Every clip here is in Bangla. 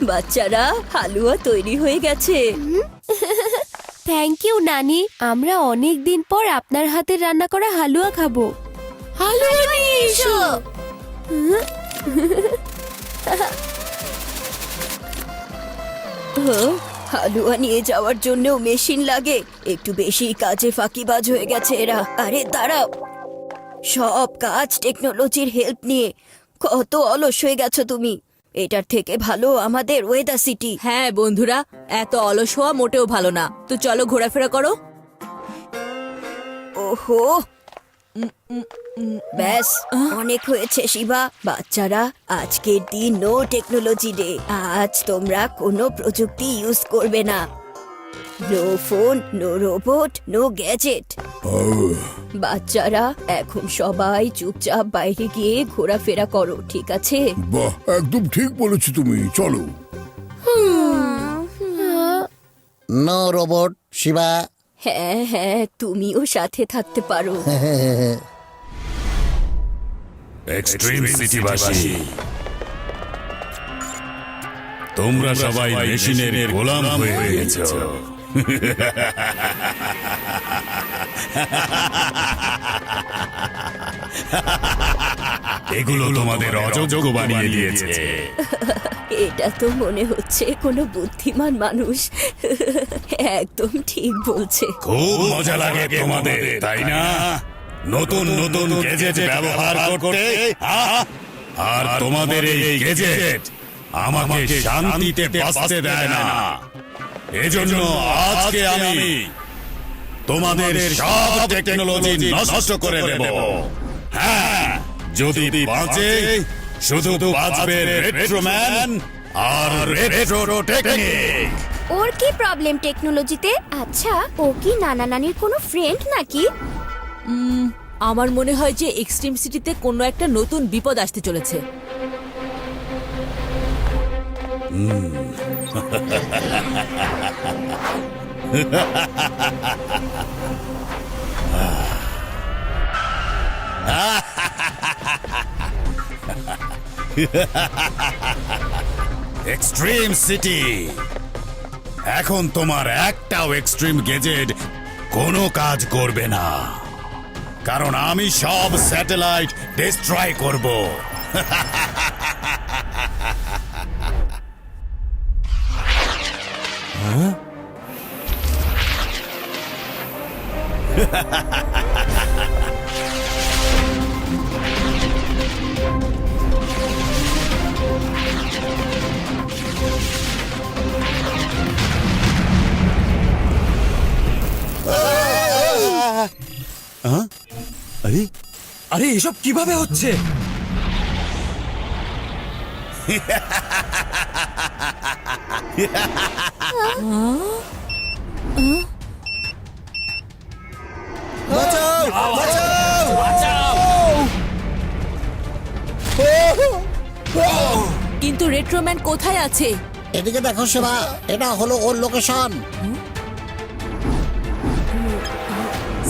বাচ্চারা, হালুয়া তৈরি হয়ে গেছে। থ্যাংক ইউ নানি, আমরা অনেক দিন পর আপনার হাতের রান্না করা হালুয়া খাবো। হালুয়া নিয়ে এসো। হালুয়া নিয়ে যাওয়ার জন্যও মেশিন লাগে, একটু বেশি কাজে ফাঁকিবাজ হয়ে গেছে এরা। আরে দাঁড়াও, সব কাজ টেকনোলজির হেল্প নিয়ে। কত অলস হয়ে গেছো তুমি। এটার থেকে ভালো আমাদের ওয়েদার সিটি। হ্যাঁ বন্ধুরা, এত অলস হওয়া মোটেও ভালো না। তো চলো ঘোরাফেরা করো। ওহো, ব্যাস অনেক হয়েছে শিবা। বাচ্চারা, আজকের দিন নো টেকনোলজি ডে। আজ তোমরা কোনো প্রযুক্তি ইউজ করবে না। No phone, no robot, no gadget. বাচ্চারা, এখন সবাই চুপচাপ বাইরে গিয়ে ঘোরাফেরা করো, ঠিক আছে? বাহ, একদম ঠিক বলেছো তুমি। চলো। No robot Shiba. হ্যাঁ হ্যাঁ, তুমিও সাথে থাকতে পারো। এক্সট্রিম সিটিবাসী, তোমরা সবাই মেশিনের গোলাম হয়ে গেছো। এগুলো তোমাদের অযোগ্য বানিয়ে দিয়েছে। এটা তো মনে হচ্ছে কোনো বুদ্ধিমান মানুষ একদম ঠিক বলছে। খুব মজা লাগে তোমাদের, তাই না? নতুন নতুন গ্যাজেট ব্যবহার করতে। আর তোমাদের এই গ্যাজেট আমাকে শান্তিতে বাঁচতে দেয় না। এজন্য আজকে আমি তোমাদের সব টেকনোলজি নষ্ট করে দেব। হ্যাঁ, যদি বাঁচে শুধু বাঁচবে রেট্রোম্যান আর রেট্রো টেকনিক। ওর কি প্রবলেম টেকনোলজিতে? আচ্ছা, ও কি নানা নানির কোনো ফ্রেন্ড নাকি? আমার মনে হয় যে এক্সট্রিম সিটিতে কোনো একটা নতুন বিপদ আসতে চলেছে। এক্সট্রিম সিটি, এখন তোমার একটাও এক্সট্রিম গ্যাজেট কোনো কাজ করবে না, কারণ আমি সব স্যাটেলাইট ডিস্ট্রয় করব। আরে আরে, এসব কিভাবে হচ্ছে? বাঁচাও, বাঁচাও! কিন্তু রেট্রোম্যান কোথায় আছে? এদিকে দেখো শিবা, এটা হলো ওর লোকেশন।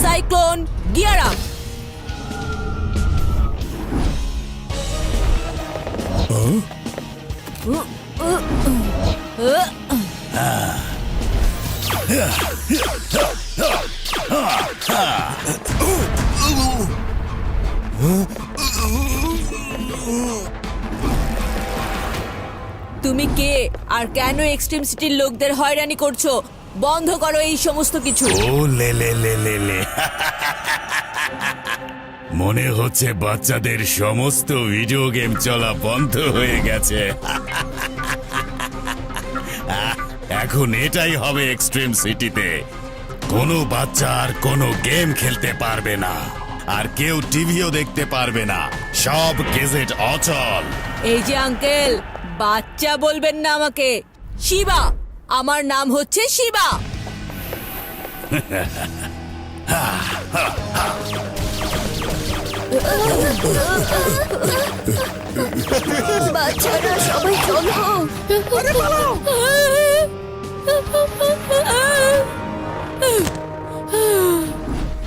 Cyclone, gear up. তুমি কে আর কেন এক্সট্রিম সিটির লোকদের হয়রানি করছো? বন্ধ করো এই সমস্ত কিছু। ও লে লে লে লে লে। মনে হচ্ছে বাচ্চাদের সমস্ত ভিডিও গেম চলা বন্ধ হয়ে গেছে। এখন এটাই হবে এক্সট্রিম সিটিতে। কোনো বাচ্চা আর কোনো গেম খেলতে পারবে না, আর কেউ টিভিও দেখতে পারবে না। সব গ্যাজেট অচল। এই যে আঙ্কেল, বাচ্চা বলবেন না আমাকে। শিবা, আমার নাম হচ্ছে শিবা। বাচ্চারা, সবাই চলো।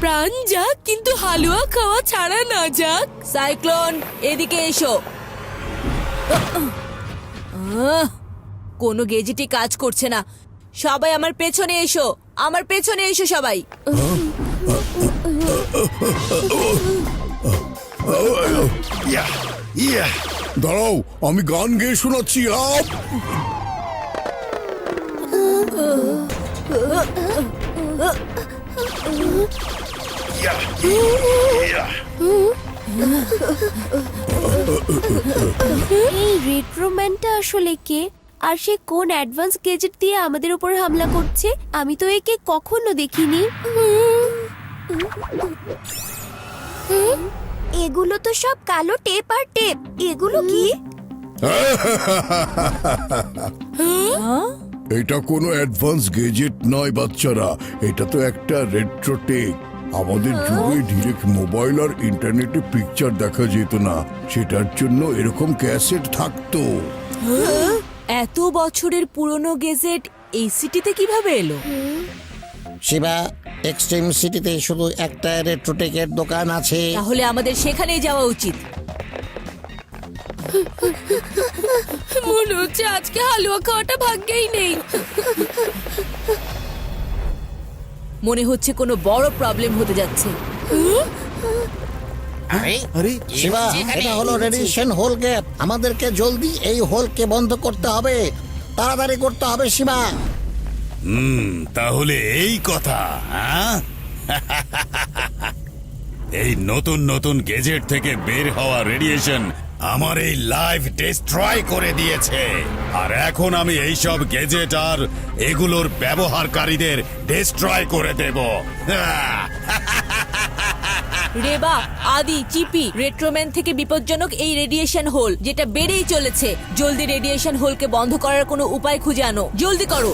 প্রাণ যাক, কিন্তু হালুয়া খাওয়া ছাড়া না যাক। সাইক্লোন, এদিকে এসো। কোনো গেজেটই কাজ করছে না। সবাই আমার পেছনে এসো, আমার পেছনে এসো সবাই। ইয়া ইয়া দাঁড়াও, আমি গান গেয়ে শোনাচ্ছি। আপ! ইয়া ইয়া এই রেট্রোম্যানটা আসলে কে, আর সে কোন অ্যাডভান্স গেজেট দিয়ে আমাদের উপর হামলা করছে? আমি তো একে কখনো দেখিনি। এগুলো তো সব কালো টেপ আর টেপ। এগুলো কি? এটা কোনো অ্যাডভান্স গেজেট নয় বাচ্চারা, এটা তো একটা রেট্রোটেক। আমাদের যুগে ডিরেক্ট মোবাইল আর ইন্টারনেটে পিকচার দেখা যেত না, সেটার জন্য এরকম ক্যাসেট থাকতো। এত বছরের পুরনো গেজেট এই সিটিতে কিভাবে এলো? শিবা, এক্সট্রিম সিটিতে শুধু একটা রেট্রোটেকের দোকান আছে। তাহলে আমাদের সেখানেই যাওয়া উচিত। মনে হচ্ছে আজকে হালুয়া খাওয়াটা ভাগ্যেই নেই। মনে হচ্ছে কোনো বড় প্রবলেম হতে যাচ্ছে। আরে শিবা, এটা হলো রেডিয়েশন হোল গেট। আমাদেরকে জলদি এই হোলকে বন্ধ করতে হবে, তাড়াতাড়ি করতে হবে শিবা। তাহলে এই কথা, হ্যাঁ? এই নতুন নতুন গেজেট থেকে বের হওয়া রেডিয়েশন আমার এই লাইফ ডিস্ট্রয় করে দিয়েছে, আর এখন আমি এইসব গেজেট আর এগুলোর ব্যবহারকারীদের ডিস্ট্রয় করে দেব। রেবা, আদি, চিপি, রেট্রোম্যান থেকে বিপজ্জনক এই রেডিয়েশন হোল, যেটা বেড়েই চলেছে। জলদি রেডিয়েশন হোলকে বন্ধ করার কোনো উপায় খুঁজে আনো, জলদি করো।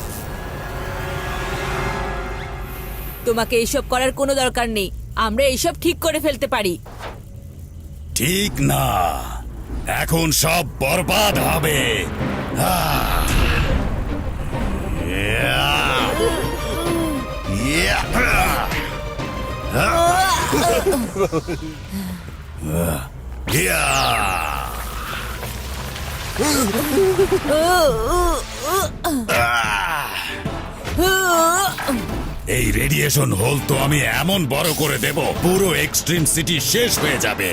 তোমাকে এইসব করার কোনো দরকার নেই, আমরা এইসব ঠিক করে ফেলতে পারি। ঠিক না, এখন সব বরবাদ হবে। এই রেডিয়েশন হোল তো আমি এমন বড় করে দেব, পুরো এক্সট্রিম সিটি শেষ হয়ে যাবে।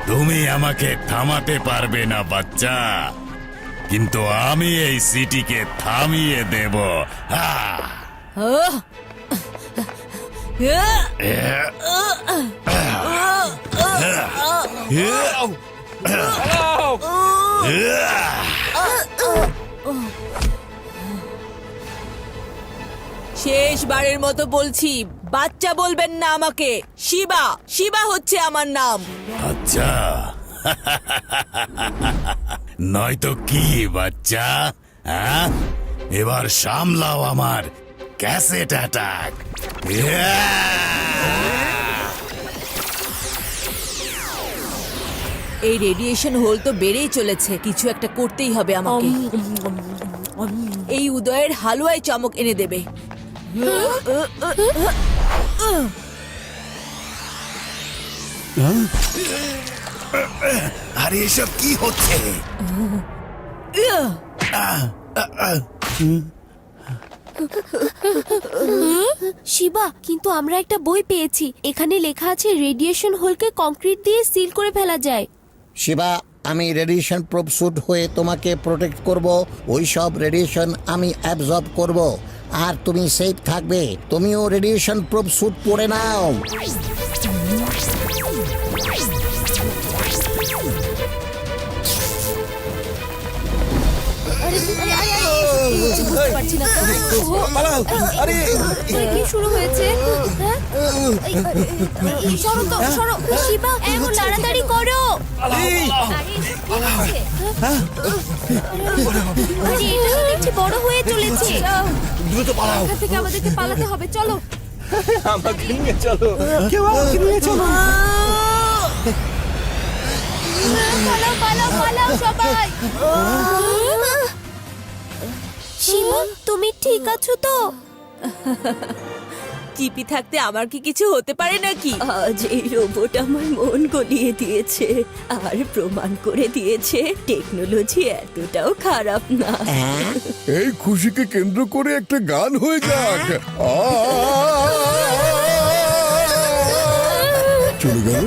তুমি আমাকে থামাতে পারবে না বাচ্চা, কিন্তু আমি এই সিটিকে থামিয়ে দেব। শেষবারের মতো বলছি, বাচ্চা বলবেন না আমাকে। শিবা, শিবা হচ্ছে আমার নাম। আচ্ছা, নয়তো কি বাচ্চা, হ্যাঁ? এবার সামলাও আমার ক্যাসেট অ্যাটাক। এই রেডিয়েশন হোল তো বেড়েই চলেছে, কিছু একটা করতেই হবে আমাকে। এই উদয়ের হালুয়ায় চমক এনে দেবে। আরে এসব কি হচ্ছে? শিবা, কিন্তু আমরা একটা বই পেয়েছি, এখানে লেখা আছে রেডিয়েশন হোলকে কংক্রিট দিয়ে সিল করে ফেলা যায়। শিবা, আমি রেডিয়েশন প্রুফ স্যুট হয়ে তোমাকে প্রোটেক্ট করব। ওই সব রেডিয়েশন আমি অ্যাবজর্ব করব, আর তুমি সেফ থাকবে। তুমিও রেডিয়েশন প্রুফ স্যুট পরে নাও। বুঝতে পারছি না তো। ওহো, পালাও আরে কি শুরু হয়েছে? হ্যাঁ? সরো তো, সরো। শিবা, এখন তাড়াতাড়ি করো। এই, আরে, এসব কি হচ্ছে? আরে, এটা তো দেখছি বড় হয়ে চলেছে। দ্রুত পালাও এখান থেকে আমাদেরকে পালাতে হবে, চলো। আমাকে নিয়ে চলো কেউ আমাকে নিয়ে চলো পালাও, পালাও, পালাও সবাই। শিবা, তুমি ঠিক আছো তো? চিপি থাকতে আমার কি কিছু হতে পারে নাকি? আজ এই রোবট আমার মন গলিয়ে দিয়েছে আর প্রমাণ করে দিয়েছে টেকনোলজি এতটাও খারাপ না। এই খুশিকে কেন্দ্র করে একটা গান হয়ে যাক। চলে গেল।